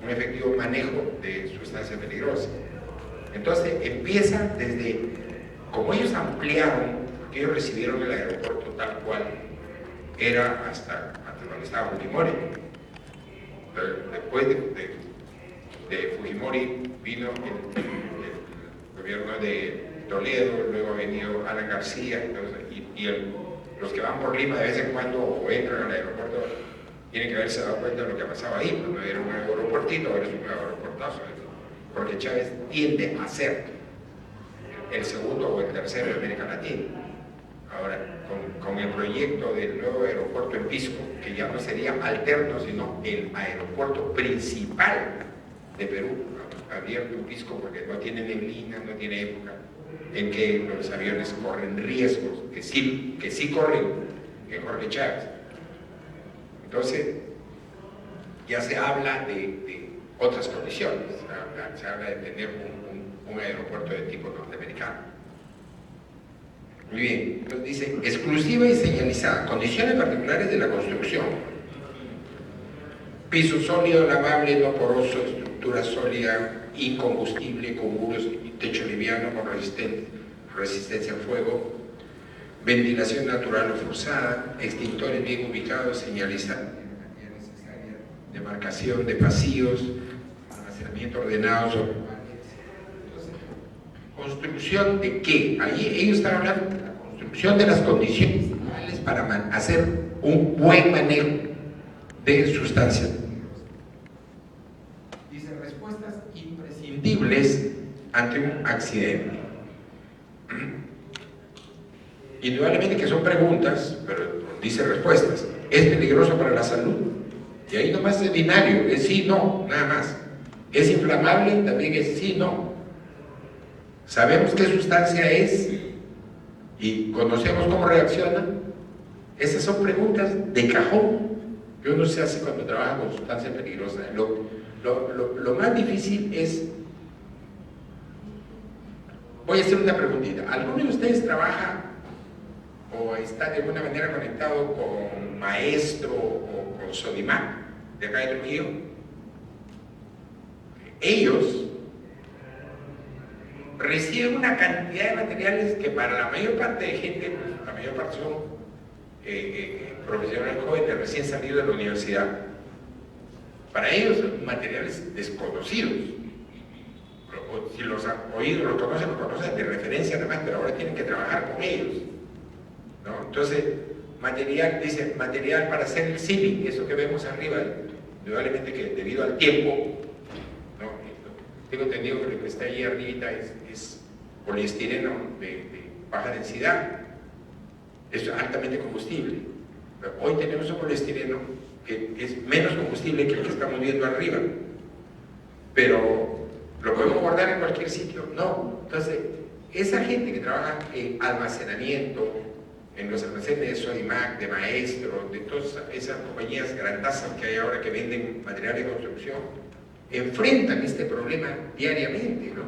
un efectivo manejo de sustancias peligrosas. Entonces empieza desde, como ellos ampliaron, porque ellos recibieron el aeropuerto tal cual era hasta donde estaba Fujimori. Después de Fujimori vino el gobierno de Toledo, luego ha venido Alan García, entonces, los que van por Lima de vez en cuando o entran al aeropuerto tienen que haberse dado cuenta de lo que ha pasado ahí, pues no era un aeropuertito, ahora es un aeroportazo, porque Chávez tiende a ser el segundo o el tercero de América Latina. Ahora, con el proyecto del nuevo aeropuerto en Pisco, que ya no sería alterno, sino el aeropuerto principal de Perú, abierto en Pisco porque no tiene neblina, no tiene época en que los aviones corren riesgos, que sí corren en Jorge Chávez. Entonces, ya se habla de otras condiciones, se habla de tener un aeropuerto de tipo norteamericano. Muy bien, entonces dice, exclusiva y señalizada, condiciones particulares de la construcción. Piso sólido, lavable, no poroso, estructura sólida, incombustible, con muros y techo liviano con resistencia al fuego, ventilación natural o forzada, extintores bien ubicados, señalización necesaria, demarcación de pasillos, almacenamiento ordenado sobre construcción de qué. Allí ellos están hablando de la construcción de las condiciones ideales para hacer un buen manejo de sustancias. Dice respuestas imprescindibles ante un accidente. Indudablemente que son preguntas, pero dice respuestas. ¿Es peligroso para la salud? Y ahí nomás es binario, es sí, no, nada más. ¿Es inflamable? También es sí, no. ¿Sabemos qué sustancia es? ¿Y conocemos cómo reacciona? Esas son preguntas de cajón que uno se hace cuando trabaja con sustancias peligrosas. Lo más difícil es... Voy a hacer una preguntita. ¿Alguno de ustedes trabaja o está de alguna manera conectado con Maestro o con Sodimac de acá de Trujillo? Ellos reciben una cantidad de materiales que para la mayor parte de gente, pues, la mayor parte son profesionales jóvenes recién salidos de la universidad. Para ellos son materiales desconocidos. Si los han oído, los conocen de referencia nada más, pero ahora tienen que trabajar con ellos, ¿no? Entonces, material, dice, material para hacer el sealing, eso que vemos arriba, indudablemente que debido al tiempo, ¿no? Tengo entendido que lo que está ahí arribita es poliestireno de baja densidad, es altamente combustible. Pero hoy tenemos un poliestireno que es menos combustible que el que estamos viendo arriba, pero ¿lo podemos guardar en cualquier sitio? No. Entonces, esa gente que trabaja en almacenamiento, en los almacenes de Sodimac, de Maestro, de todas esas compañías grandazas que hay ahora que venden material de construcción, enfrentan este problema diariamente, ¿no?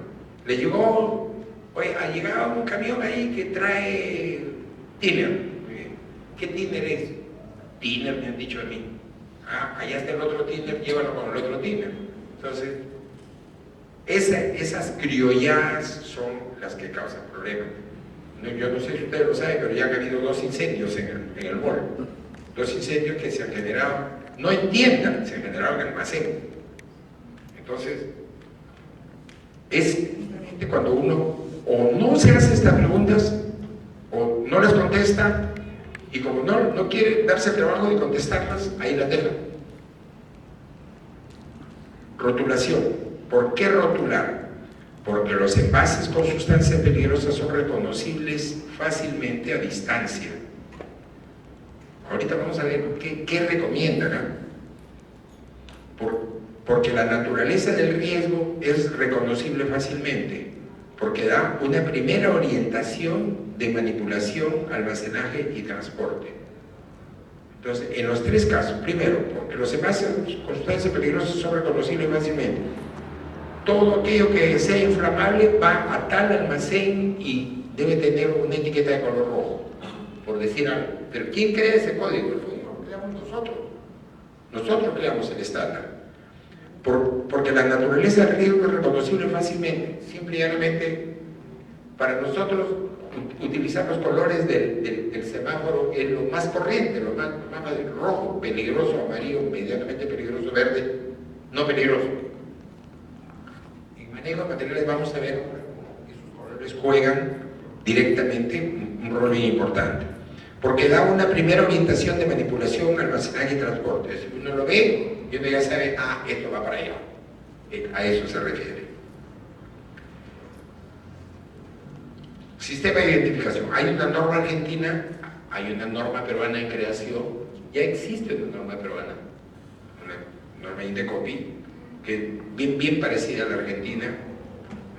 Le llegó, oye, ha llegado un camión ahí que trae thinner. ¿Qué thinner es? Thinner, me han dicho a mí. Ah, allá está el otro thinner, llévalo con el otro thinner. Entonces, esas criolladas son las que causan problemas. No, yo no sé si ustedes lo saben, pero ya han habido 2 incendios en el mall. 2 incendios que se han generado, no en tienda, se han generado en almacén. Entonces, es justamente cuando uno o no se hace estas preguntas o no las contesta, y como no quiere darse el trabajo de contestarlas, ahí las deja. Rotulación. ¿Por qué rotular? Porque los envases con sustancias peligrosas son reconocibles fácilmente a distancia. Ahorita vamos a ver qué recomiendan. Porque la naturaleza del riesgo es reconocible fácilmente, porque da una primera orientación de manipulación, almacenaje y transporte. Entonces, en los 3 casos, primero, porque los envases con sustancias peligrosas son reconocibles fácilmente. Todo aquello que sea inflamable va a tal almacén y debe tener una etiqueta de color rojo, por decir algo. Pero ¿quién crea ese código? Lo creamos nosotros. Nosotros creamos el estándar. ¿Por la naturaleza del riesgo es reconocible fácilmente, simple y llanamente. Para nosotros, utilizar los colores del semáforo es lo más corriente, lo más rojo, peligroso, amarillo, medianamente peligroso, verde, no peligroso. En manejo de materiales vamos a ver que sus colores juegan directamente un rol bien importante, porque da una primera orientación de manipulación, almacenaje y transporte. Si uno lo ve, y uno ya sabe, esto va para allá. A eso se refiere. Sistema de identificación. Hay una norma argentina, hay una norma peruana en creación, ya existe una norma peruana, una norma Indecopi, que es bien parecida a la argentina,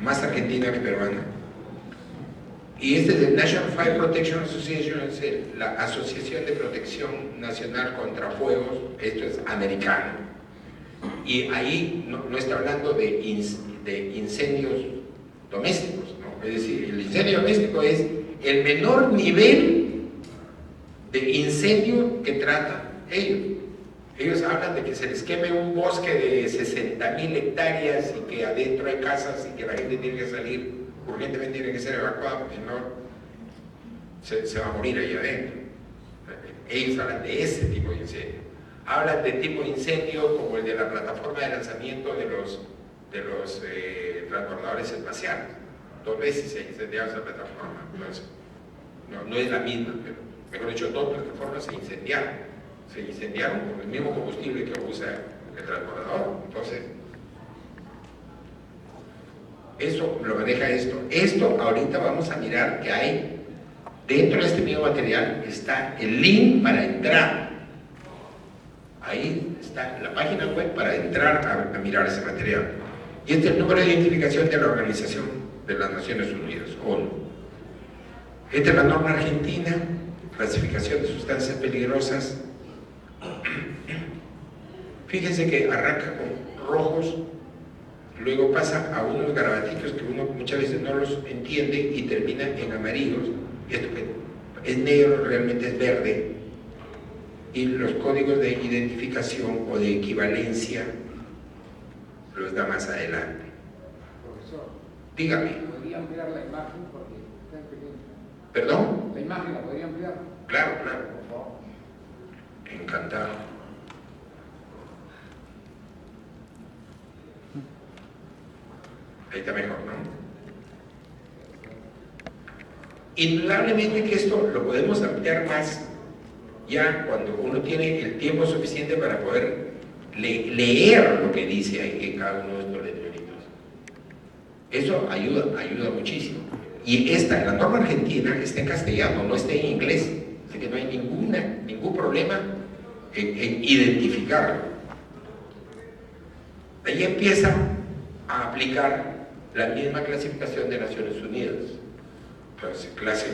más argentina que peruana. Y este es el National Fire Protection Association, es la Asociación de Protección Nacional contra Fuegos, esto es americano. Y ahí no está hablando de incendios domésticos, ¿no? Es decir, el incendio doméstico es el menor nivel de incendio que tratan ellos. Ellos hablan de que se les queme un bosque de 60.000 hectáreas y que adentro hay casas y que la gente tiene que salir, urgentemente tiene que ser evacuada porque no se va a morir ahí adentro. Ellos hablan de ese tipo de incendio. Hablan de tipo de incendio como el de la plataforma de lanzamiento de los transbordadores espaciales. 2 veces se ha incendiado esa plataforma. Entonces, no es la misma, pero mejor dicho, 2 plataformas se incendiaron. Se incendiaron con el mismo combustible que usa el transbordador. Entonces, eso lo maneja esto. Esto ahorita vamos a mirar que hay, dentro de este mismo material, está el link para entrar. Ahí está la página web para entrar a mirar ese material. Y este es el número de identificación de la Organización de las Naciones Unidas, ONU. Esta es la norma argentina, clasificación de sustancias peligrosas. Fíjense que arranca con rojos, luego pasa a unos garabatitos que uno muchas veces no los entiende y termina en amarillos. Esto que es negro realmente es verde. Y los códigos de identificación o de equivalencia los da más adelante. Profesor, dígame. ¿podría ampliar la imagen? Porque está en pequeño. ¿Perdón? ¿La imagen la podría ampliar? Claro, claro. Por favor. Encantado. Ahí está mejor, ¿no? Indudablemente que esto lo podemos ampliar más ya cuando uno tiene el tiempo suficiente para poder leer lo que dice ahí en cada uno de estos letreritos. Eso ayuda muchísimo. Y la norma argentina está en castellano, no está en inglés, así que no hay ningún problema en identificarlo. Ahí empieza a aplicar la misma clasificación de Naciones Unidas. Entonces, clase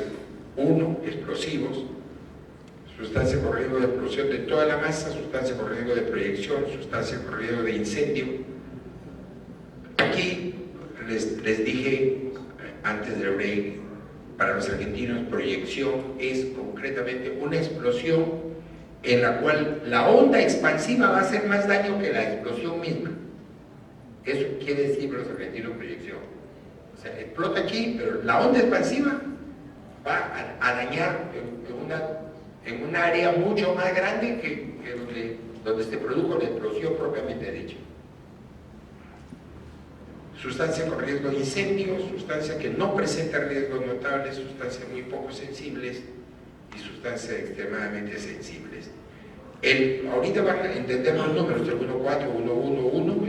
1, explosivos, sustancia con riesgo de explosión de toda la masa, sustancia con riesgo de proyección, sustancia con riesgo de incendio. Aquí les dije antes del break, para los argentinos, proyección es concretamente una explosión en la cual la onda expansiva va a hacer más daño que la explosión misma. Eso quiere decir para los argentinos proyección. O sea, explota aquí, pero la onda expansiva va a dañar en un área mucho más grande que donde se produjo la explosión propiamente dicha. Sustancia con riesgo de incendio, sustancia que no presenta riesgos notables, sustancias muy poco sensibles y sustancias extremadamente sensibles. Ahorita van a entender los números, el 1.4, 1.1.1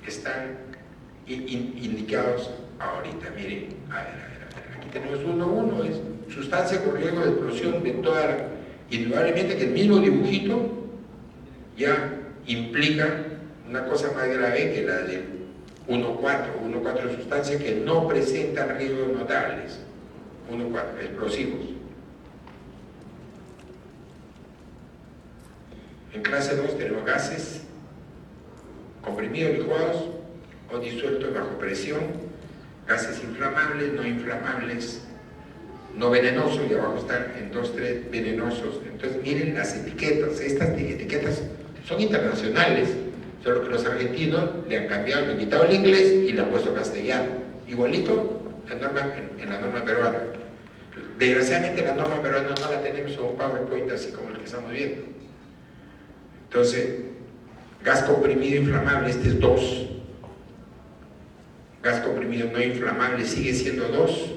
están indicados ahorita. Miren, a ver, aquí tenemos 1.1, es sustancia con riesgo de explosión de toda indudablemente que el mismo dibujito ya implica una cosa más grave que la del 1.4. 1.4 es sustancia que no presentan riesgos notables. 1.4, explosivos. En clase 2 tenemos gases comprimidos, licuados o disueltos bajo presión, gases inflamables, no inflamables, no venenosos, y abajo están en 2, 3 venenosos. Entonces miren las etiquetas, estas etiquetas son internacionales, solo que los argentinos le han cambiado, le han quitado el inglés y le han puesto castellano. Igualito en la norma peruana. Desgraciadamente la norma peruana no la tenemos en un PowerPoint así como el que estamos viendo. Entonces, gas comprimido inflamable, este es 2. Gas comprimido no inflamable sigue siendo 2.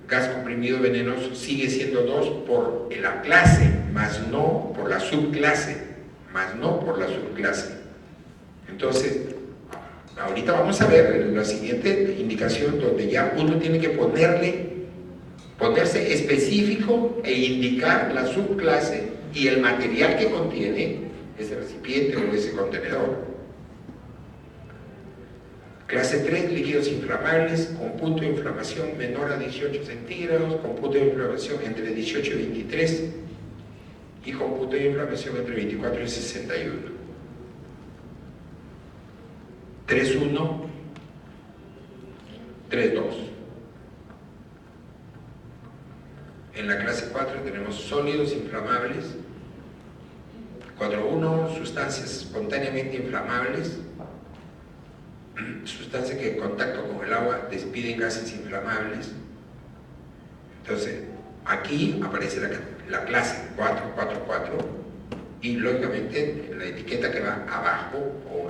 Gas comprimido venenoso sigue siendo 2 por la clase, más no por la subclase, más no por la subclase. Entonces, ahorita vamos a ver la siguiente indicación donde ya uno tiene que ponerse específico e indicar la subclase y el material que contiene ese recipiente o ese contenedor. Clase 3, líquidos inflamables con punto de inflamación menor a 18 centígrados, con punto de inflamación entre 18 y 23 y con punto de inflamación entre 24 y 61. 3.1, 3.2. En la clase 4 tenemos sólidos inflamables. 4.1, sustancias espontáneamente inflamables. Sustancias que en contacto con el agua despiden gases inflamables. Entonces, aquí aparece la clase 444 y lógicamente la etiqueta que va abajo o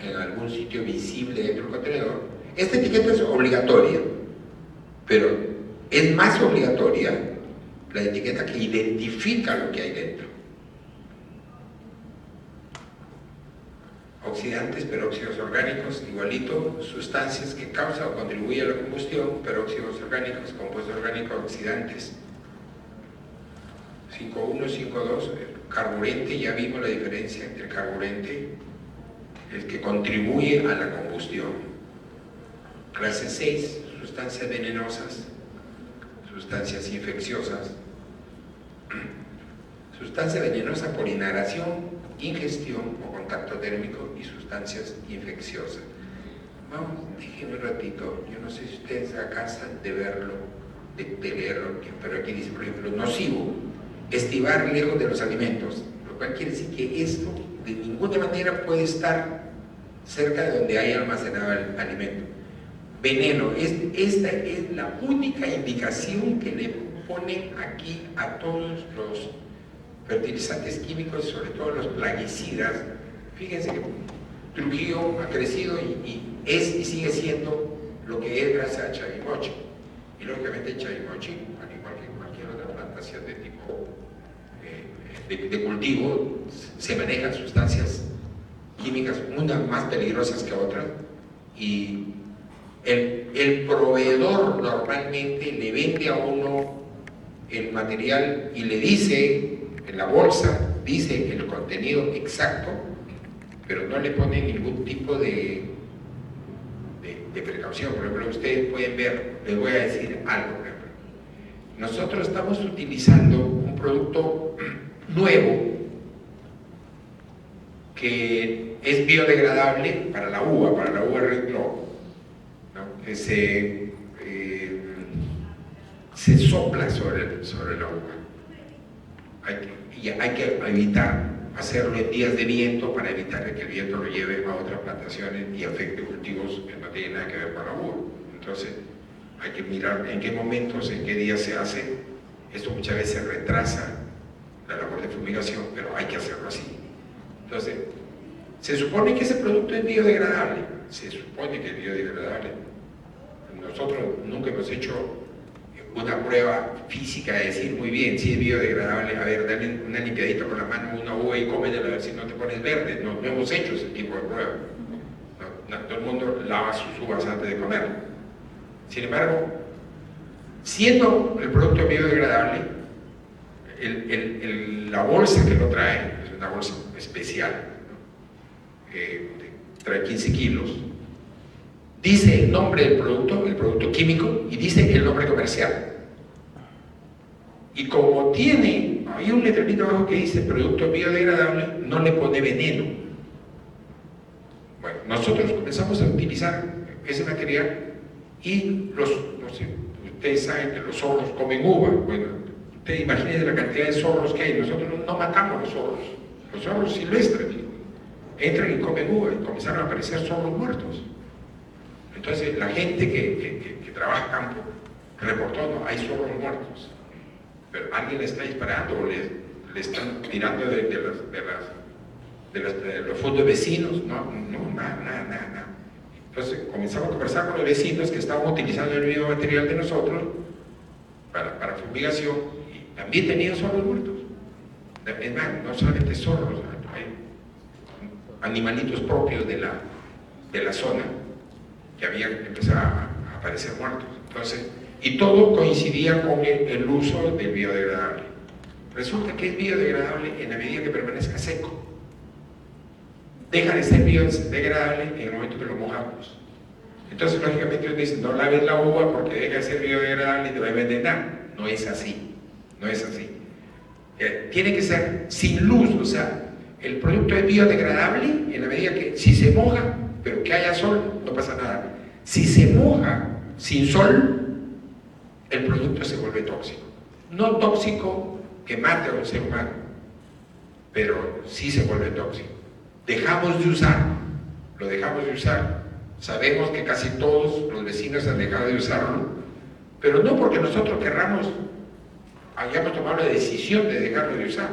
en algún sitio visible dentro del contenedor. Esta etiqueta es obligatoria, pero es más obligatoria la etiqueta que identifica lo que hay dentro. Oxidantes, peróxidos orgánicos, igualito, sustancias que causan o contribuyen a la combustión, peróxidos orgánicos, compuestos orgánicos, oxidantes. 5.1, 5.2, carburante, ya vimos la diferencia entre el carburante, el que contribuye a la combustión. Clase 6, sustancias venenosas, sustancias infecciosas. Sustancia venenosa por inhalación, ingestión o contacto térmico y sustancias infecciosas. Vamos, déjenme un ratito, yo no sé si ustedes se cansan de verlo, de leerlo, pero aquí dice, por ejemplo, nocivo, estivar lejos de los alimentos, lo cual quiere decir que esto de ninguna manera puede estar cerca de donde hay almacenado el alimento. Veneno, esta es la única indicación que le ponen aquí a todos los fertilizantes químicos, sobre todo los plaguicidas. Fíjense que Trujillo ha crecido y sigue siendo lo que es gracias a Chavimochi. Y lógicamente Chavimochi, al igual que cualquier otra plantación de tipo de cultivo, se manejan sustancias químicas, unas más peligrosas que otras, y el proveedor normalmente le vende a uno el material y le dice en la bolsa, dice el contenido exacto, pero no le pone ningún tipo de precaución. Por ejemplo, ustedes pueden ver, les voy a decir algo, por ejemplo. Nosotros estamos utilizando un producto nuevo que es biodegradable para la uva Red Globe, ¿no? Que se sopla sobre la uva. Hay que evitar hacerlo en días de viento para evitar que el viento lo lleve a otras plantaciones y afecte cultivos que no tienen nada que ver con la uva. Entonces, hay que mirar en qué momentos, en qué días se hace. Esto muchas veces retrasa la labor de fumigación, pero hay que hacerlo así. Entonces, se supone que ese producto es biodegradable. Se supone que es biodegradable. Nosotros nunca hemos hecho una prueba física de decir, muy bien, si es biodegradable, a ver, dale una limpiadita con la mano a una uva y cómetela a ver si no te pones verde. No hemos hecho ese tipo de prueba. Todo el mundo lava sus uvas antes de comer. Sin embargo, siendo el producto biodegradable, la bolsa que lo trae es una bolsa especial, ¿no? Trae 15 kilos. Dice el nombre del producto, el producto químico, y dice el nombre comercial. Y como hay un letrerito abajo que dice producto biodegradable, no le pone veneno. Bueno, nosotros comenzamos a utilizar ese material y ustedes saben que los zorros comen uva. Bueno, ustedes imaginen la cantidad de zorros que hay. Nosotros no matamos los zorros silvestres. entran y comen uva y comenzaron a aparecer zorros muertos. Entonces la gente que trabaja campo reportó, no, hay zorros muertos, pero alguien le está disparando o le están tirando de los fondos vecinos, nada. Entonces comenzamos a conversar con los vecinos que estaban utilizando el mismo material de nosotros para fumigación y también tenían zorros muertos. Es más, no solamente zorros, hay animalitos propios de la zona que habían empezado a aparecer muertos. Entonces, y todo coincidía con el uso del biodegradable. Resulta que es biodegradable en la medida que permanezca seco. Deja de ser biodegradable en el momento que lo mojamos. Entonces, lógicamente, ellos dicen, no laves la uva porque deja de ser biodegradable y te va a envenenar. No es así, no es así. Tiene que ser sin luz, o sea, el producto es biodegradable en la medida que si se moja, pero que haya sol, no pasa nada. Si se moja sin sol, el producto se vuelve tóxico. No tóxico que mate a un ser humano, pero sí se vuelve tóxico. Dejamos de usar, lo dejamos de usar. Sabemos que casi todos los vecinos han dejado de usarlo, pero no porque nosotros hayamos tomado la decisión de dejarlo de usar,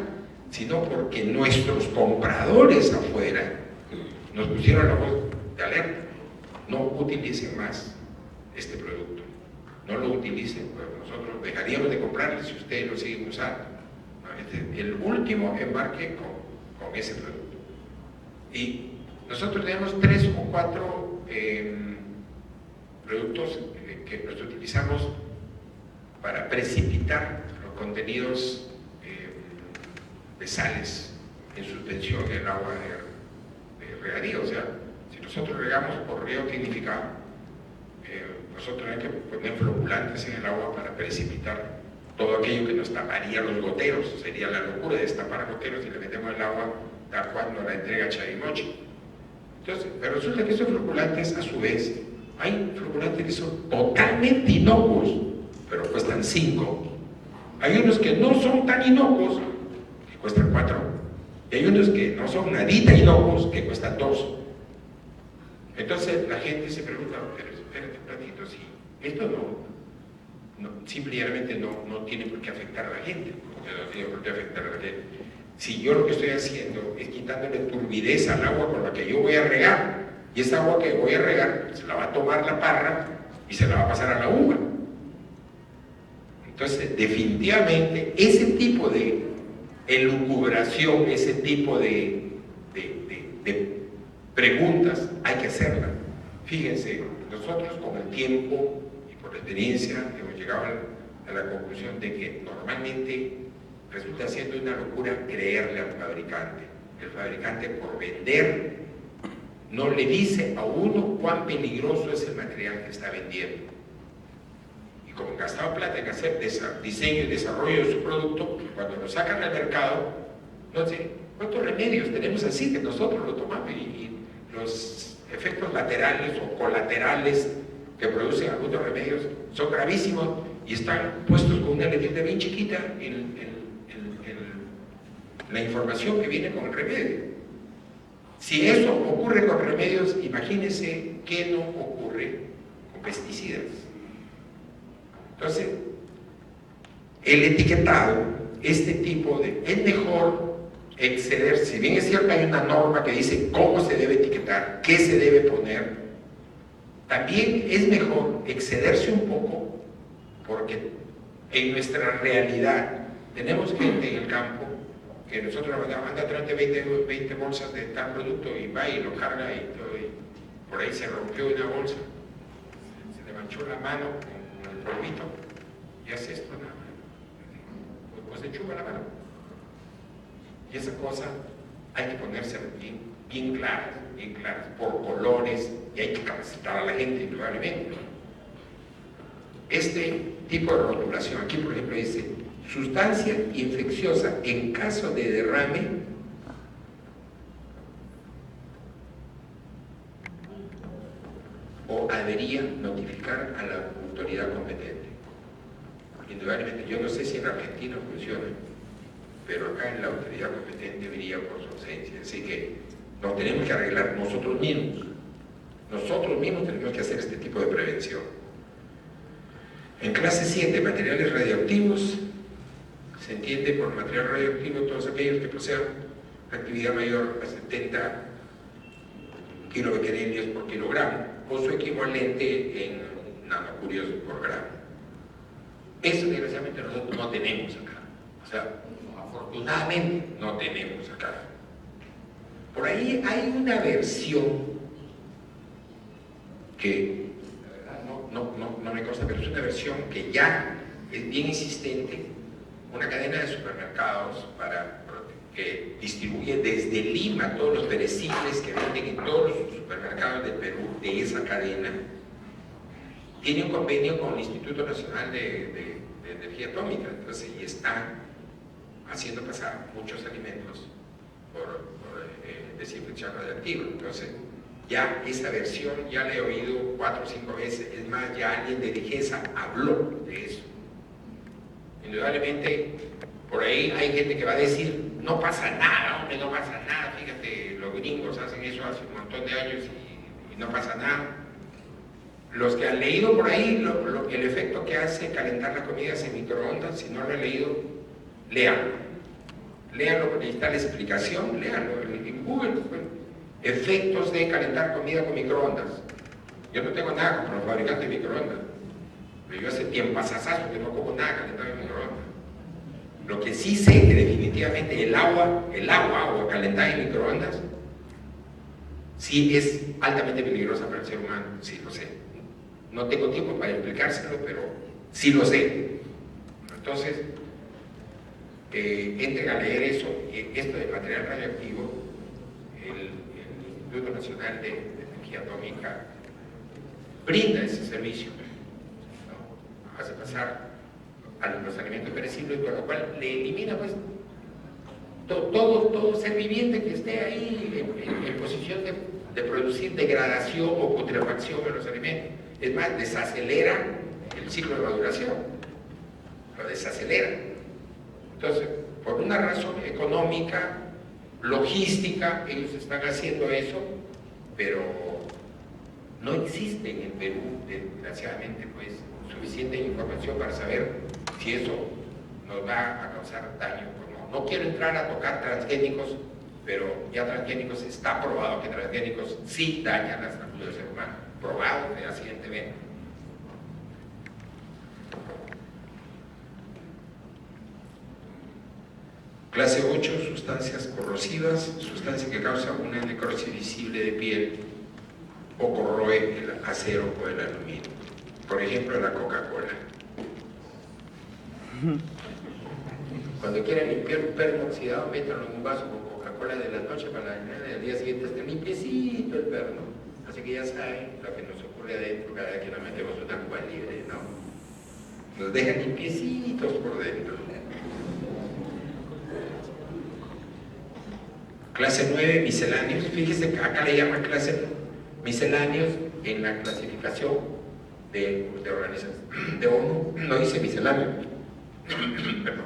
sino porque nuestros compradores afuera nos pusieron la voz de alerta. No utilicen más este producto, no lo utilicen, pues nosotros dejaríamos de comprarlo si ustedes lo siguen usando. Este es el último embarque con ese producto. Y nosotros tenemos 3 o 4 productos que los utilizamos para precipitar los contenidos de sales en suspensión en el agua de regadío. O sea, si nosotros regamos por riego tecnificado, nosotros tenemos que poner floculantes en el agua para precipitar todo aquello que nos taparía los goteros. Sería la locura de destapar goteros y le metemos el agua tal cual nos la entrega Chavimochi. Entonces, pero resulta que esos floculantes, a su vez, hay floculantes que son totalmente inocuos, pero cuestan 5. Hay unos que no son tan inocuos, que cuestan 4. Y hay unos que no son nadita inocuos, que cuestan 2. Entonces la gente se pregunta, pero espérate un ratito, si esto simplemente no tiene por qué afectar a la gente, porque no tiene por qué afectar a la gente. Si yo lo que estoy haciendo es quitándole turbidez al agua con la que yo voy a regar, y esa agua que voy a regar se la va a tomar la parra y se la va a pasar a la uva. Entonces, definitivamente, ese tipo de elucubración, ese tipo de preguntas hay que hacerlas. Fíjense, nosotros con el tiempo y por la experiencia hemos llegado a la conclusión de que normalmente resulta siendo una locura creerle al fabricante. El fabricante, por vender, no le dice a uno cuán peligroso es el material que está vendiendo. Y como gastaba plata en hacer diseño y desarrollo de su producto, cuando lo sacan al mercado, no sé cuántos remedios tenemos así que nosotros lo tomamos y los efectos laterales o colaterales que producen algunos remedios son gravísimos y están puestos con una letrita bien chiquita en la información que viene con el remedio. Si eso ocurre con remedios, imagínense qué no ocurre con pesticidas. Entonces, el etiquetado, este tipo de... es mejor exceder, si bien es cierto hay una norma que dice cómo se debe etiquetar, qué se debe poner, también es mejor excederse un poco, porque en nuestra realidad tenemos gente en el campo que nosotros anda atrás de 20 bolsas de tal producto y va y lo carga y todo, y por ahí se rompió una bolsa, se le manchó la mano con el polvito y hace esto nada más, pues se chupa la mano. Y esa cosa hay que ponerse bien claras, por colores, y hay que capacitar a la gente indudablemente. Este tipo de rotulación, aquí por ejemplo dice sustancia infecciosa en caso de derrame o debería notificar a la autoridad competente. Indudablemente, yo no sé si en Argentina funciona, pero acá en la autoridad competente debería por su ausencia. Así que Nos tenemos que arreglar nosotros mismos. Nosotros mismos tenemos que hacer este tipo de prevención. En clase 7, materiales radioactivos, se entiende por material radioactivo todos aquellos que posean actividad mayor a 70 kilobecquerelios por kilogramo o su equivalente en nanocurios por gramo. Eso desgraciadamente nosotros no tenemos acá. O sea, afortunadamente no tenemos acá. Por ahí hay una versión que, la verdad, no me consta, pero es una versión que ya es bien insistente, una cadena de supermercados que distribuye desde Lima todos los perecibles que venden en todos los supermercados del Perú de esa cadena. Tiene un convenio con el Instituto Nacional de Energía Atómica, entonces, y están haciendo pasar muchos alimentos por desinfección radioactiva. Entonces, ya esa versión ya la he oído 4 o 5 veces, es más, ya alguien de DIGESA habló de eso. Indudablemente, por ahí hay gente que va a decir, no pasa nada, hombre, no pasa nada, fíjate, los gringos hacen eso hace un montón de años y no pasa nada. Los que han leído por ahí el efecto que hace calentar las comidas en microondas, si no lo han leído, léanlo. Léanlo porque está la explicación, léanlo en Google. Efectos de calentar comida con microondas. Yo no tengo nada contra los fabricantes de microondas, pero yo hace tiempo pasasazo que no como nada calentado en microondas. Lo que sí sé que definitivamente el agua calentada en microondas sí es altamente peligrosa para el ser humano, sí lo sé. No tengo tiempo para explicárselo, pero sí lo sé. Entonces, entren a leer eso, esto de material radioactivo. El Instituto Nacional de Energía Atómica brinda ese servicio, ¿no? Hace pasar a los alimentos perecibles, con lo cual le elimina pues todo ser viviente que esté ahí en posición de producir degradación o putrefacción de los alimentos. Es más, desacelera el ciclo de maduración, lo desacelera. Entonces, por una razón económica, logística, ellos están haciendo eso, pero no existe en el Perú, desgraciadamente, pues, suficiente información para saber si eso nos va a causar daño o no. No quiero entrar a tocar transgénicos, pero ya transgénicos está probado que transgénicos sí dañan la salud del ser humano, probado fehacientemente. Clase 8, sustancias corrosivas, sustancia que causa una necrosis visible de piel o corroe el acero o el aluminio. Por ejemplo, la Coca-Cola. Cuando quieran limpiar un perno oxidado, métanlo en un vaso con Coca-Cola de la noche para la mañana y al día siguiente esté limpiecito el perno. Así que ya saben lo que nos ocurre adentro cada vez que nos metemos una Cuba libre, ¿no? Nos dejan limpiecitos por dentro. Clase 9, misceláneos. Fíjese que acá le llaman clase misceláneos en la clasificación de organización de ONU. No dice misceláneo. Perdón.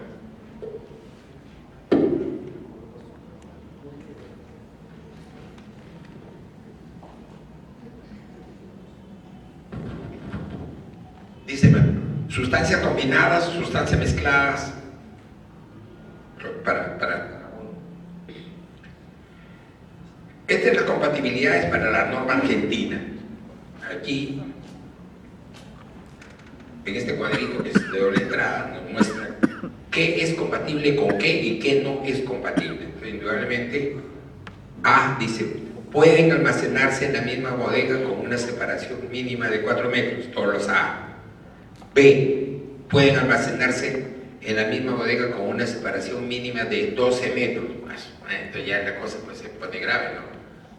Dice sustancias combinadas, sustancias mezcladas. Esta es la compatibilidad para la norma argentina. Aquí, en este cuadrito que es de doble entrada, nos muestra qué es compatible con qué y qué no es compatible. Entonces, indudablemente, A dice, pueden almacenarse en la misma bodega con una separación mínima de 4 metros, todos los A. B, pueden almacenarse en la misma bodega con una separación mínima de 12 metros. Entonces ya la cosa pues, se pone grave, ¿no?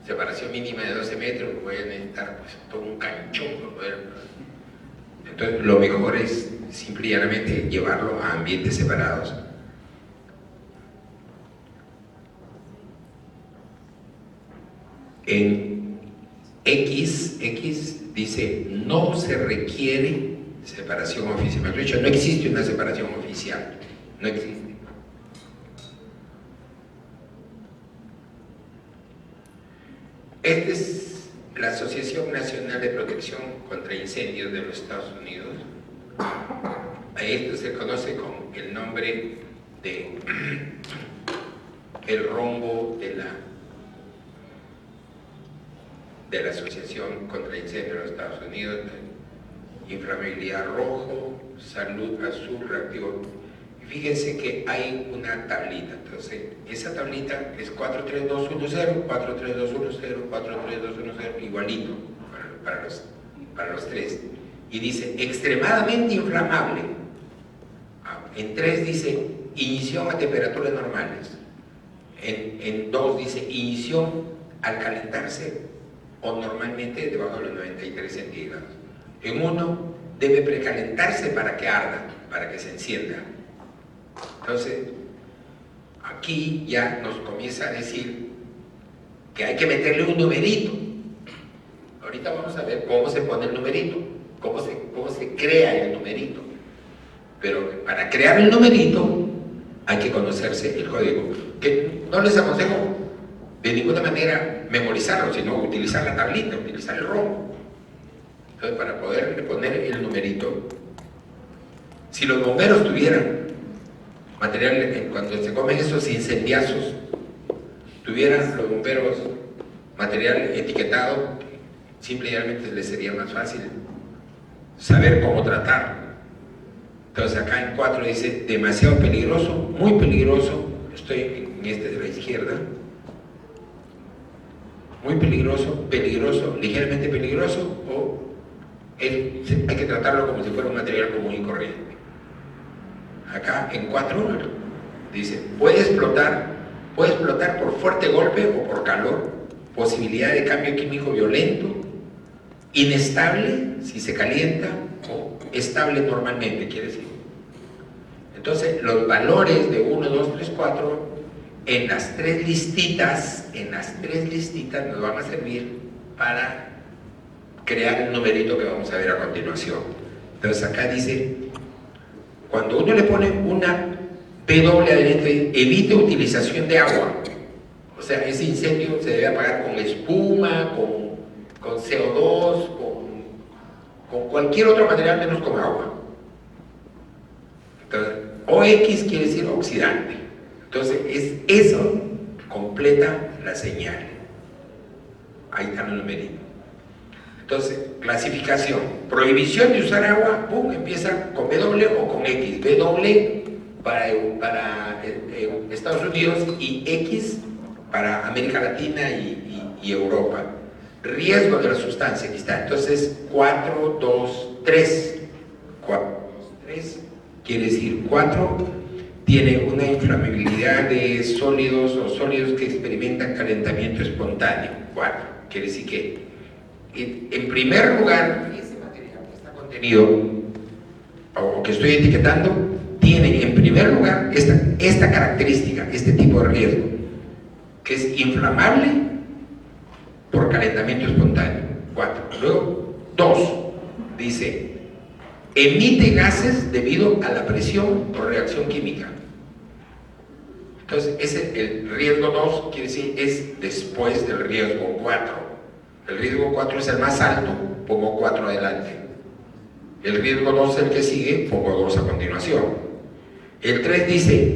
Separación mínima de 12 metros, pueden necesitar pues, todo un canchón para poder. Entonces lo mejor es simple y llanamente llevarlo a ambientes separados. En X dice no se requiere separación oficial. Mejor dicho, no existe una separación oficial. No existe. Esta es la Asociación Nacional de Protección contra Incendios de los Estados Unidos. A esto se conoce con el nombre de el rombo de la Asociación contra Incendios de los Estados Unidos: inflamabilidad rojo, salud azul, reactivo. Y fíjense que hay una tablita. Entonces, esa tablita es 43210, 43210, 43210, igualito para los tres. Y dice extremadamente inflamable. En 3 dice ignición a temperaturas normales. En 2 dice ignición al calentarse o normalmente debajo de los 93 centígrados. En 1 debe precalentarse para que arda, para que se encienda. Entonces, aquí ya nos comienza a decir que hay que meterle un numerito. Ahorita vamos a ver cómo se pone el numerito, cómo se crea el numerito. Pero para crear el numerito hay que conocerse el código. Que no les aconsejo de ninguna manera memorizarlo, sino utilizar la tablita, utilizar el rombo. Entonces, para poder poner el numerito, si los bomberos tuvieran material, cuando se comen esos incendiazos, tuvieran los bomberos material etiquetado, simplemente les sería más fácil saber cómo tratarlo. Entonces acá en 4 dice demasiado peligroso, muy peligroso, estoy en este de la izquierda, muy peligroso, peligroso, ligeramente peligroso, o hay que tratarlo como si fuera un material común y corriente. Acá en 4 dice puede explotar por fuerte golpe o por calor, posibilidad de cambio químico violento, inestable si se calienta o estable normalmente, quiere decir. Entonces los valores de 1, 2, 3, 4 en las 3 listitas nos van a servir para crear el numerito que vamos a ver a continuación. Entonces acá dice, cuando uno le pone una PW adentro, evite utilización de agua. O sea, ese incendio se debe apagar con espuma, con CO2, con cualquier otro material menos con agua. Entonces, OX quiere decir oxidante. Entonces, eso completa la señal. Ahí está el numerito. Entonces, clasificación. Prohibición de usar agua, ¡pum!, empieza con W o con X. W para Estados Unidos y X para América Latina y Europa. Riesgo de la sustancia, aquí está. Entonces, 4, 2, 3. 4, 2, 3 quiere decir 4 tiene una inflamabilidad de sólidos o sólidos que experimentan calentamiento espontáneo. 4 quiere decir que en primer lugar ese material que está contenido o que estoy etiquetando tiene en primer lugar esta característica, este tipo de riesgo, que es inflamable por calentamiento espontáneo. 4. Luego 2 dice emite gases debido a la presión o reacción química. Entonces el riesgo 2 quiere decir es después del riesgo 4. El riesgo 4 es el más alto, pongo 4 adelante. El riesgo 2 es el que sigue, pongo 2 a continuación. El 3 dice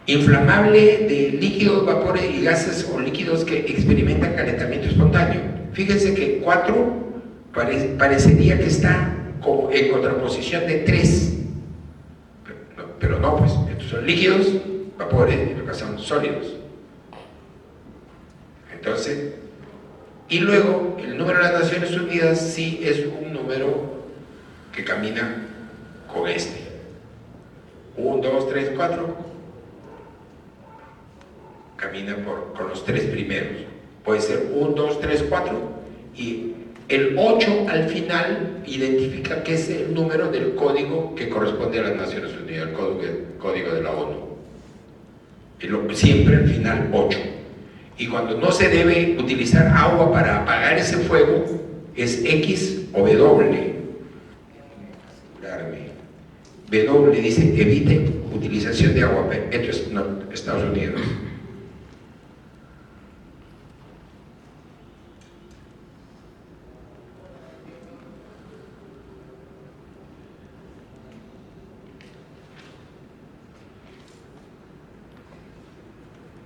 inflamable de líquidos, vapores y gases o líquidos que experimentan calentamiento espontáneo. Fíjense que 4 parecería que está como en contraposición de 3, pero no, pues estos son líquidos, vapores y lo que son sólidos. Entonces, y luego el número de las Naciones Unidas sí es un número que camina con este 1, 2, 3, 4, camina con los 3 primeros, puede ser 1, 2, 3, 4 y el 8 al final identifica que es el número del código que corresponde a las Naciones Unidas, el código de la ONU. Y siempre al final 8. Y cuando no se debe utilizar agua para apagar ese fuego, es X o W. W dice evite utilización de agua. Esto es Estados Unidos.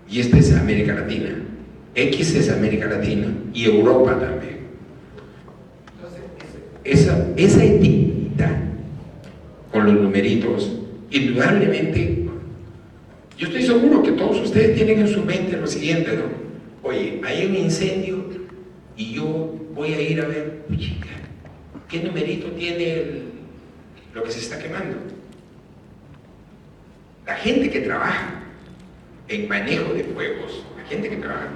y esta es América Latina. X es América Latina y Europa también. Entonces, esa etiqueta con los numeritos, indudablemente, yo estoy seguro que todos ustedes tienen en su mente lo siguiente, ¿no? Oye, hay un incendio y yo voy a ir a ver, chica, ¿qué numerito tiene lo que se está quemando? La gente que trabaja en manejo de fuegos, la gente que trabaja,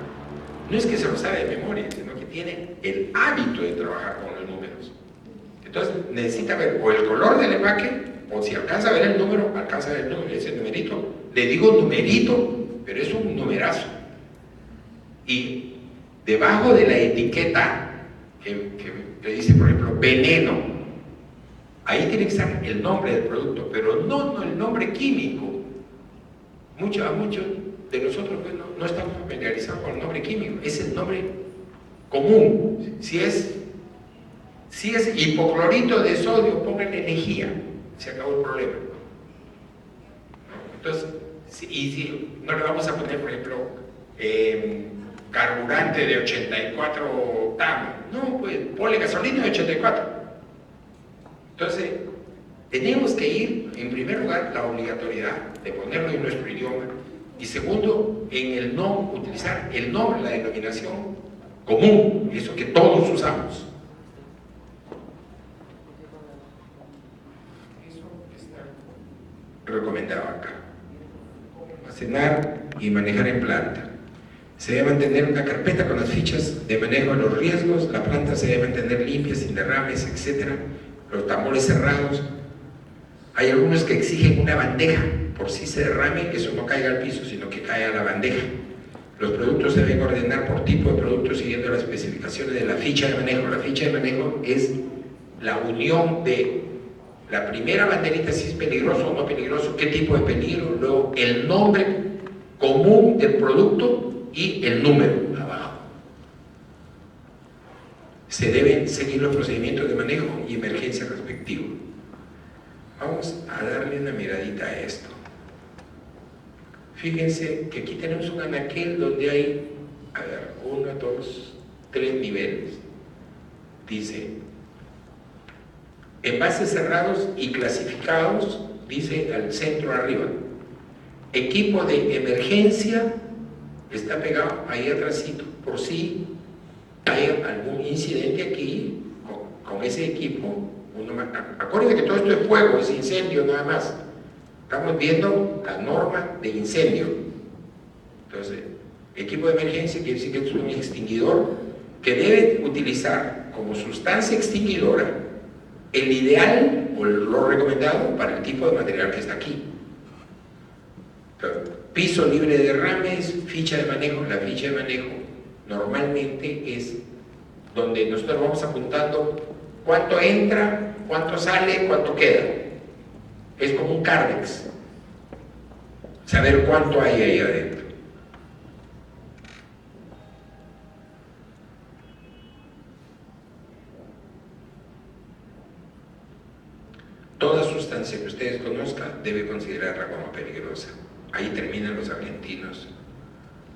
no es que se lo sabe de memoria, sino que tiene el hábito de trabajar con los números. Entonces necesita ver o el color del empaque, o si alcanza a ver el número, alcanza a ver el número, ese numerito. Le digo numerito, pero es un numerazo. Y debajo de la etiqueta que dice, por ejemplo, veneno, ahí tiene que estar el nombre del producto, pero no el nombre químico. Muchos de nosotros pues, no estamos familiarizados con el nombre químico, es el nombre común. Si es hipoclorito de sodio, pónganle lejía, se acabó el problema. Entonces, si no le vamos a poner, por ejemplo, carburante de 84 tamo, no, pues ponle gasolina de 84. Entonces, tenemos que ir, en primer lugar, la obligatoriedad de ponerlo en nuestro idioma, y segundo, utilizar el nombre, la denominación común, eso que todos usamos. Eso está recomendado acá. Almacenar y manejar en planta. Se debe mantener una carpeta con las fichas de manejo de los riesgos, la planta se debe mantener limpia, sin derrames, etc. Los tambores cerrados. Hay algunos que exigen una bandeja, por si se derrame, que eso no caiga al piso, sino que caiga a la bandeja. Los productos se deben ordenar por tipo de producto siguiendo las especificaciones de la ficha de manejo. La ficha de manejo es la unión de la primera banderita, si es peligroso o no peligroso, qué tipo de peligro, luego el nombre común del producto y el número abajo. Se deben seguir los procedimientos de manejo y emergencia respectivos. Vamos a darle una miradita a esto. Fíjense que aquí tenemos un anaquel donde hay, 1, 2, 3 niveles. Dice, envases cerrados y clasificados, dice al centro arriba. Equipo de emergencia está pegado ahí atrásito, por si hay algún incidente aquí con ese equipo. Acuérdense que todo esto es fuego, es incendio nada más. Estamos viendo la norma de incendio. Entonces, equipo de emergencia quiere decir que es un extinguidor que debe utilizar como sustancia extinguidora el ideal o lo recomendado para el tipo de material que está aquí. Entonces, piso libre de derrames, ficha de manejo. La ficha de manejo normalmente es donde nosotros vamos apuntando cuánto entra, cuánto sale, cuánto queda. Es como un Cardex. Saber cuánto hay ahí adentro. Toda sustancia que ustedes conozcan debe considerarla como peligrosa. Ahí terminan los argentinos.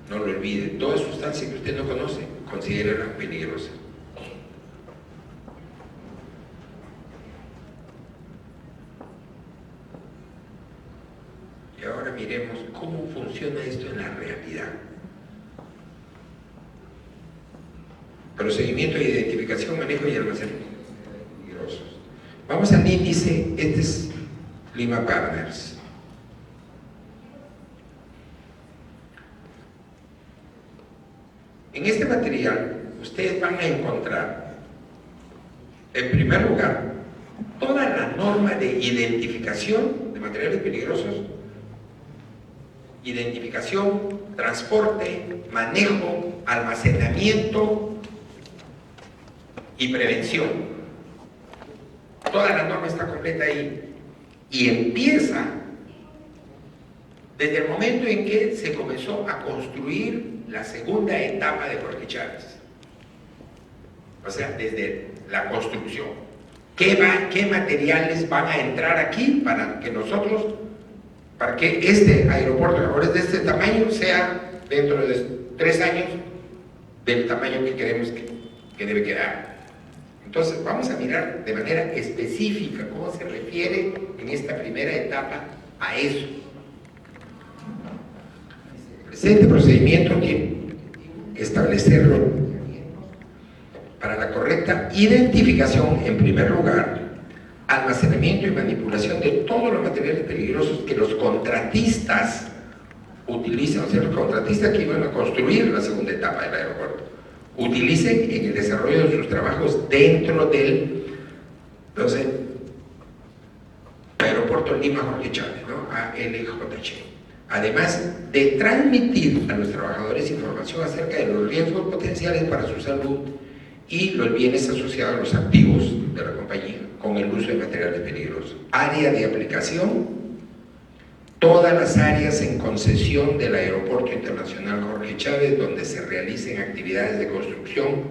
No lo olviden. Toda sustancia que usted no conoce, considérela peligrosa. Y ahora miremos cómo funciona esto en la realidad. Procedimiento de identificación, manejo y almacenamiento de peligrosos. Vamos al índice, este es Lima Partners. En este material ustedes van a encontrar, en primer lugar, toda la norma de identificación de materiales peligrosos, identificación, transporte, manejo, almacenamiento y prevención. Toda la norma está completa ahí y empieza desde el momento en que se comenzó a construir la segunda etapa de Jorge Chávez. O sea, desde la construcción. ¿Qué materiales van a entrar aquí para que este aeropuerto, ahora es de este tamaño, sea dentro de 3 años del tamaño que creemos que debe quedar. Entonces vamos a mirar de manera específica cómo se refiere en esta primera etapa a eso. El presente procedimiento tiene que establecerlo para la correcta identificación, en primer lugar, almacenamiento y manipulación de todos los materiales peligrosos que los contratistas utilicen, o sea, los contratistas que iban a construir la segunda etapa del aeropuerto, utilicen en el desarrollo de sus trabajos dentro del, entonces, Aeropuerto Lima Jorge Chávez, ¿no? ALJC. Además de transmitir a los trabajadores información acerca de los riesgos potenciales para su salud y los bienes asociados a los activos de la compañía con el uso de materiales peligrosos. Área de aplicación: todas las áreas en concesión del Aeropuerto Internacional Jorge Chávez donde se realicen actividades de construcción,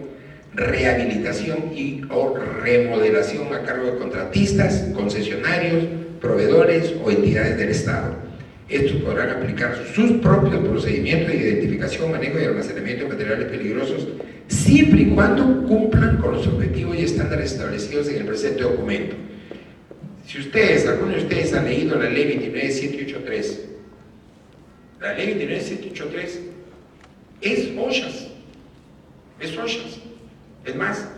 rehabilitación y o remodelación a cargo de contratistas, concesionarios, proveedores o entidades del Estado. Estos podrán aplicar sus propios procedimientos de identificación, manejo y almacenamiento de materiales peligrosos siempre y cuando cumplan con los objetivos y estándares establecidos en el presente documento. Si algunos de ustedes han leído la ley 29783, la ley 29783 es OSHAS, es más,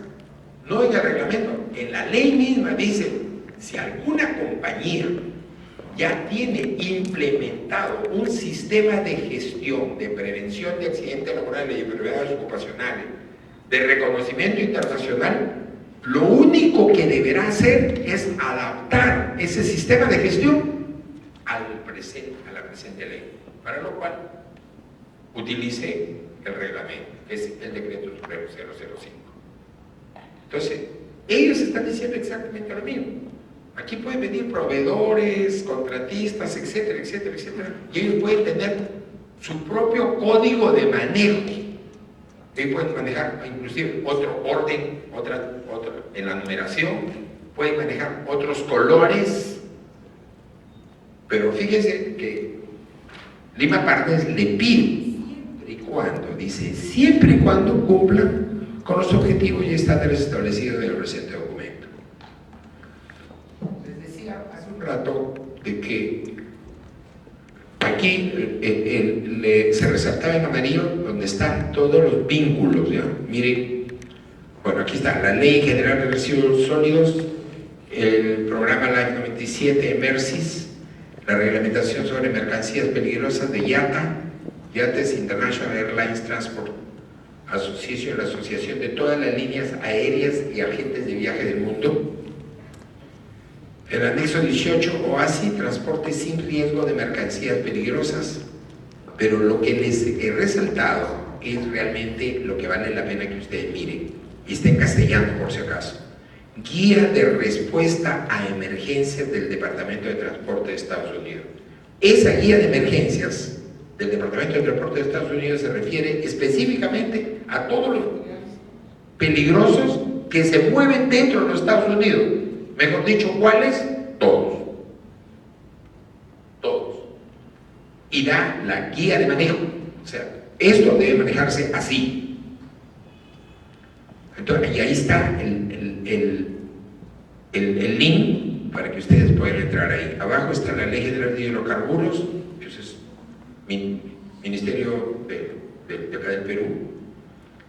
no en el reglamento, en la ley misma dice, si alguna compañía ya tiene implementado un sistema de gestión, de prevención de accidentes laborales y enfermedades ocupacionales, de reconocimiento internacional, lo único que deberá hacer es adaptar ese sistema de gestión a la presente ley, para lo cual utilice el reglamento, que es el decreto supremo 005. Entonces, ellos están diciendo exactamente lo mismo. Aquí pueden venir proveedores, contratistas, etcétera, etcétera, etcétera, y ellos pueden tener su propio código de manejo. Ellos pueden manejar inclusive otro orden, otra en la numeración, pueden manejar otros colores, pero fíjense que Lima Partners le pide siempre y cuando cumplan con los objetivos y estándares establecidos en el presente documento. Les decía hace un rato de que aquí se resaltaba en amarillo donde están todos los vínculos, ¿ya? Miren, bueno, aquí está la Ley General de Residuos Sólidos, el programa Life 97 EMERSIS, la reglamentación sobre mercancías peligrosas de IATA, Yates International Airlines Transport Association, la asociación de todas las líneas aéreas y agentes de viaje del mundo. El anexo 18, OASI, transporte sin riesgo de mercancías peligrosas, pero lo que les he resaltado es realmente lo que vale la pena que ustedes miren, y está en castellano por si acaso. Guía de respuesta a emergencias del Departamento de Transporte de Estados Unidos. Esa guía de emergencias del Departamento de Transporte de Estados Unidos se refiere específicamente a todos los peligrosos que se mueven dentro de los Estados Unidos. Mejor dicho, ¿cuáles? Todos. Y da la guía de manejo. O sea, esto debe manejarse así. Entonces, y ahí está el link para que ustedes puedan entrar ahí. Abajo está la Ley General de Hidrocarburos, eso es Ministerio de acá del Perú,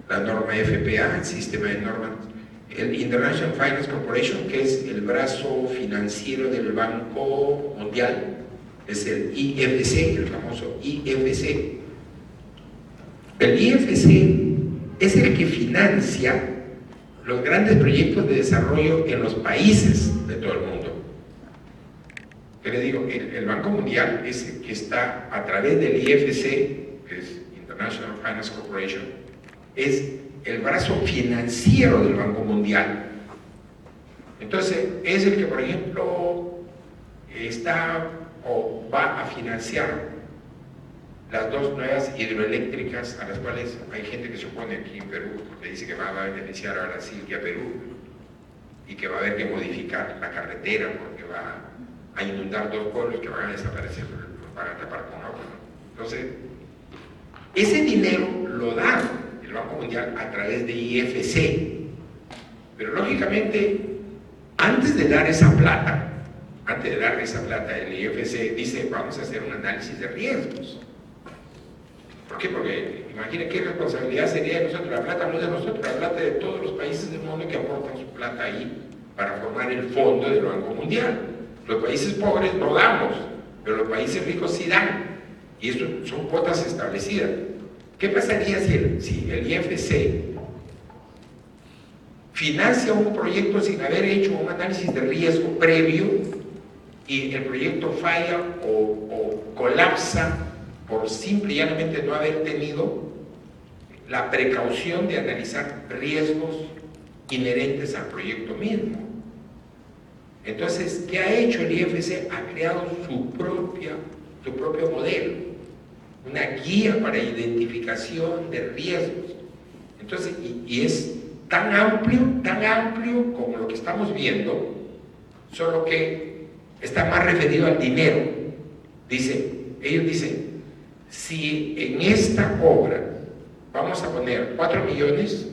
la norma FPA, el sistema de normas, el International Finance Corporation, que es el brazo financiero del Banco Mundial, es el IFC, el famoso IFC. El IFC es el que financia los grandes proyectos de desarrollo en los países de todo el mundo. ¿Qué le digo? El Banco Mundial es el que está a través del IFC, que es International Finance Corporation, es el brazo financiero del Banco Mundial. Entonces, es el que, por ejemplo, está o va a financiar las 2 nuevas hidroeléctricas a las cuales hay gente que se opone aquí en Perú, porque dice que va a beneficiar a Brasil y a Perú, y que va a haber que modificar la carretera porque va a inundar 2 pueblos que van a desaparecer, los van a tapar con agua. Entonces, Ese dinero lo da el Banco Mundial a través de IFC, pero lógicamente, antes de dar esa plata, el IFC dice, vamos a hacer un análisis de riesgos. ¿Por qué? Porque imaginen qué responsabilidad sería de nosotros. La plata no es de nosotros, la plata de todos los países del mundo que aportan su plata ahí para formar el fondo del Banco Mundial. Los países pobres no damos, pero los países ricos sí dan. Y eso son cuotas establecidas. ¿Qué pasaría si el IFC financia un proyecto sin haber hecho un análisis de riesgo previo y el proyecto falla o colapsa por simple y llanamente no haber tenido la precaución de analizar riesgos inherentes al proyecto mismo? Entonces, ¿qué ha hecho el IFC? Ha creado su propio modelo, una guía para identificación de riesgos. Entonces, y es tan amplio como lo que estamos viendo, solo que está más referido al dinero. Ellos dicen, si en esta obra vamos a poner 4 millones,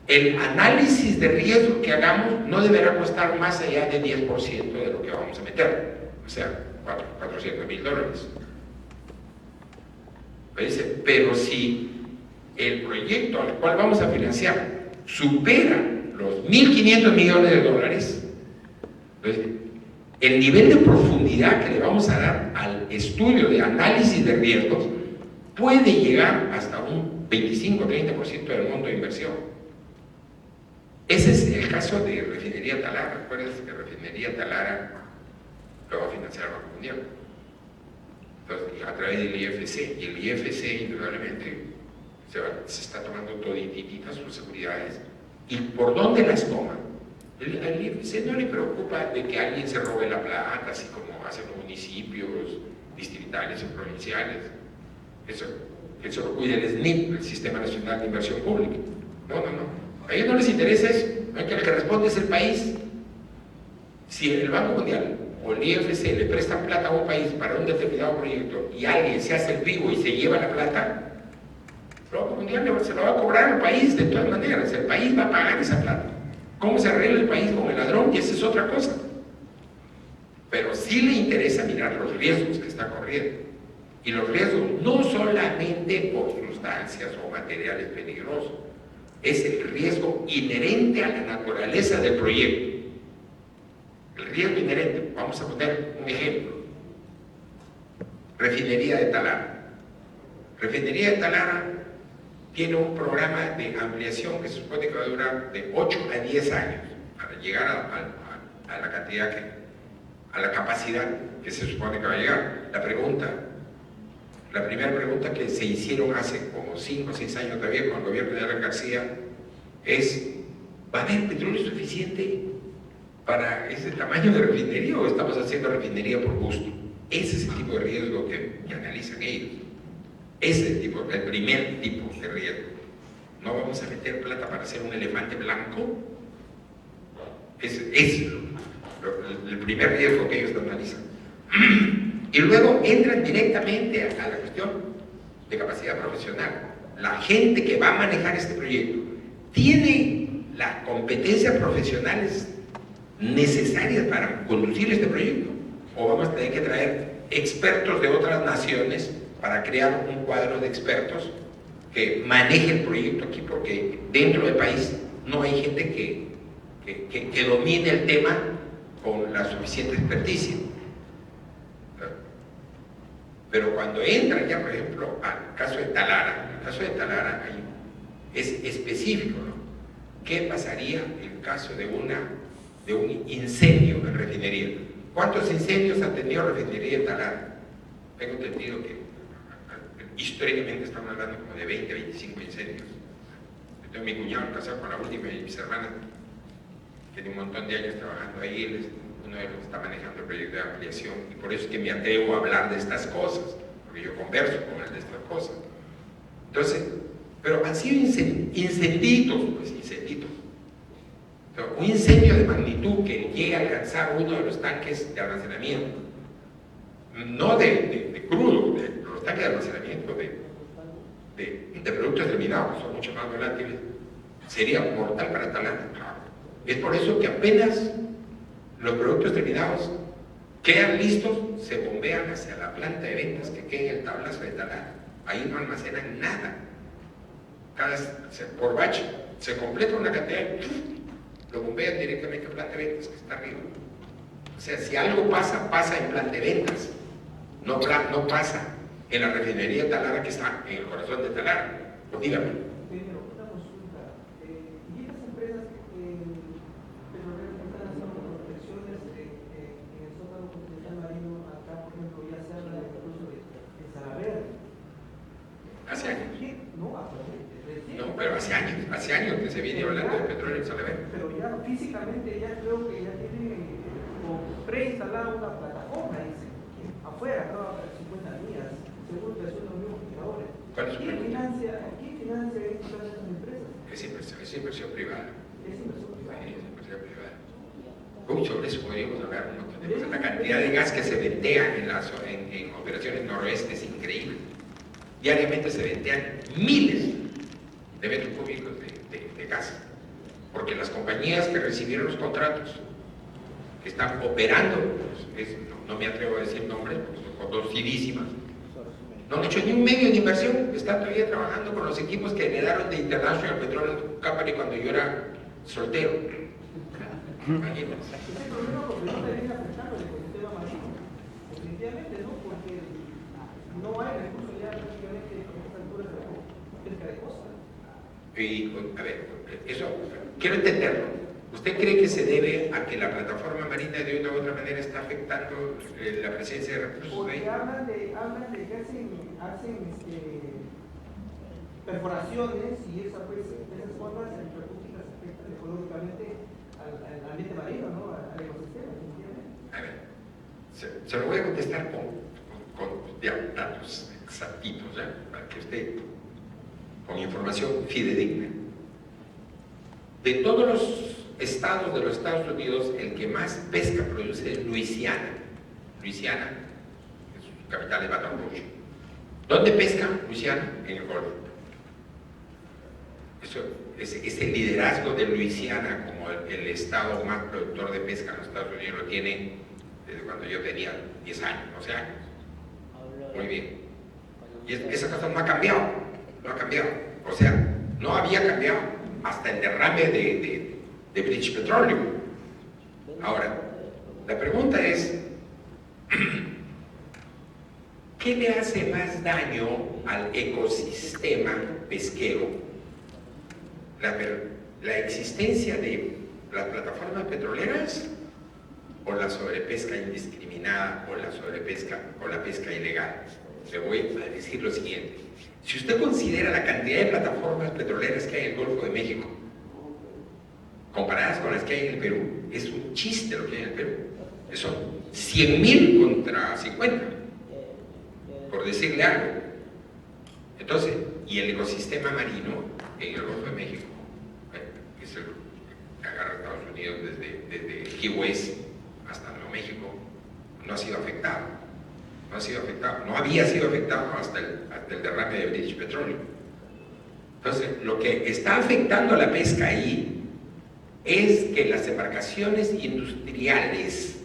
el análisis de riesgo que hagamos no deberá costar más allá de 10% de lo que vamos a meter, o sea, $400,000. Pero si el proyecto al cual vamos a financiar supera los $1.500 millones, entonces, el nivel de profundidad que le vamos a dar al estudio de análisis de riesgos puede llegar hasta un 25-30% del monto de inversión. Ese es el caso de Refinería Talara. Recuerden que Refinería Talara lo va a financiar el Banco Mundial. Entonces, a través del IFC. Y el IFC, indudablemente, se está tomando todititas sus seguridades. ¿Y por dónde las toma? Al IFC no le preocupa de que alguien se robe la plata, así como hacen los municipios distritales o provinciales. Eso lo cuida el SNIP, el Sistema Nacional de Inversión Pública. No. A ellos no les interesa eso. El que responde es el país. Si el Banco Mundial o el IFC le prestan plata a un país para un determinado proyecto y alguien se hace el vivo y se lleva la plata, el Banco Mundial se lo va a cobrar al país de todas maneras. El país va a pagar esa plata. ¿Cómo se arregla el país con el ladrón? Y esa es otra cosa. Pero sí le interesa mirar los riesgos que está corriendo. Y los riesgos no solamente por sustancias o materiales peligrosos, es el riesgo inherente a la naturaleza del proyecto. El riesgo inherente, vamos a poner un ejemplo. Refinería de Talara. Refinería de Talara tiene un programa de ampliación que se supone que va a durar de 8 a 10 años para llegar a la cantidad a la capacidad que se supone que va a llegar. La primera pregunta que se hicieron hace como 5 o 6 años todavía con el gobierno de Alan García es: ¿va a haber petróleo suficiente para ese tamaño de refinería o estamos haciendo refinería por gusto? Ese es el tipo de riesgo que analizan ellos. Ese es el primer tipo de riesgo. No vamos a meter plata para hacer un elefante blanco. Es el primer riesgo que ellos analizan. Y luego entran directamente a la cuestión de capacidad profesional. La gente que va a manejar este proyecto tiene las competencias profesionales necesarias para conducir este proyecto, o vamos a tener que traer expertos de otras naciones para crear un cuadro de expertos que maneje el proyecto aquí, porque dentro del país no hay gente que domine el tema con la suficiente experticia. Pero cuando entran ya, por ejemplo, al caso de Talara, el caso de Talara es específico, ¿no? ¿Qué pasaría en el caso de un incendio en refinería? ¿Cuántos incendios ha tenido refinería de Talara? Tengo entendido que históricamente estamos hablando como de 20 a 25 incendios. Yo tengo mi cuñado casado con la última y mis hermanas, que tiene un montón de años trabajando ahí. Él es uno de los que está manejando el proyecto de ampliación, y por eso es que me atrevo a hablar de estas cosas, porque yo converso con él de estas cosas. Entonces, pero han sido incenditos, pues incendios. Entonces, un incendio de magnitud que llegue a alcanzar uno de los tanques de almacenamiento, no de crudo, de los tanques de almacenamiento de productos terminados, son mucho más volátiles, sería mortal para Talana. Es por eso que apenas los productos terminados quedan listos, se bombean hacia la planta de ventas que queda en el tablazo de Talana. Ahí no almacenan nada. Por batch se completa una cantidad, lo bombean directamente a planta de ventas que está arriba. O sea, si algo pasa, pasa en planta de ventas, no pasa en la refinería de Talara que está en el corazón de Talara. Pues dígame. Primero, una consulta. ¿Y estas empresas petroleras que están haciendo protecciones en el zócalo continental marino, acá, por ejemplo, ya se habla del uso de Salaverde? Hace años. No, actualmente. No, pero hace años que se viene hablando de petróleo en Salaverde. Pero ya físicamente ya creo que ya tiene preinstalada una plataforma, dice, afuera, ¿no? 50 días, según la de los mismos generadores. ¿Cuál es su pregunta? ¿Quién financia estas empresas? Es inversión privada. Es inversión privada. Sí, es inversión privada. Uy, sobre eso podríamos hablar un montón de cosas. La cantidad de gas que se ventea en operaciones noroeste es increíble. Diariamente se ventean miles de metros cúbicos de gas, porque las compañías que recibieron los contratos, que están operando, no me atrevo a decir nombres, porque son conocidísimas, no han hecho ni un medio de inversión, están todavía trabajando con los equipos que heredaron de International Petroleum Company cuando yo era soltero. Imagínense. Ese problema porque no debería afectar al ecosistema marino, definitivamente no, porque no hay recursos ya prácticamente en estas alturas de pesca de costa. Y, a ver, eso, quiero entenderlo. ¿Usted cree que se debe a que la plataforma marina de una u otra manera está afectando la presencia de recursos ahí? Porque hablan de que hacen perforaciones y esas formas terapéuticas afectan ecológicamente al ambiente marino, ¿no? Al ecosistema, definitivamente. A ver, se lo voy a contestar con datos exactitos, ¿ya? Para que usted, con información fidedigna. De todos los estados de los Estados Unidos, el que más pesca produce es Luisiana. Luisiana, su capital es Baton Rouge. ¿Dónde pesca Luisiana? En el Golfo. Ese liderazgo de Luisiana como el estado más productor de pesca en los Estados Unidos lo tiene desde cuando yo tenía 10 años, 12 años. Muy bien. Y esa cosa no ha cambiado, no ha cambiado. O sea, no había cambiado hasta el derrame de British Petroleum. Ahora, la pregunta es, ¿qué le hace más daño al ecosistema pesquero? ¿La existencia de las plataformas petroleras o la sobrepesca indiscriminada o la sobrepesca o la pesca ilegal? Le voy a decir lo siguiente. Si usted considera la cantidad de plataformas petroleras que hay en el Golfo de México, comparadas con las que hay en el Perú, es un chiste lo que hay en el Perú. Son 100.000 contra 50, por decirle algo. Entonces, y el ecosistema marino en el Golfo de México, que es el que agarra a Estados Unidos desde Key West hasta Nuevo México, no ha sido afectado. No ha sido afectado, no había sido afectado hasta el derrame de British Petroleum. Entonces, lo que está afectando a la pesca ahí es que las embarcaciones industriales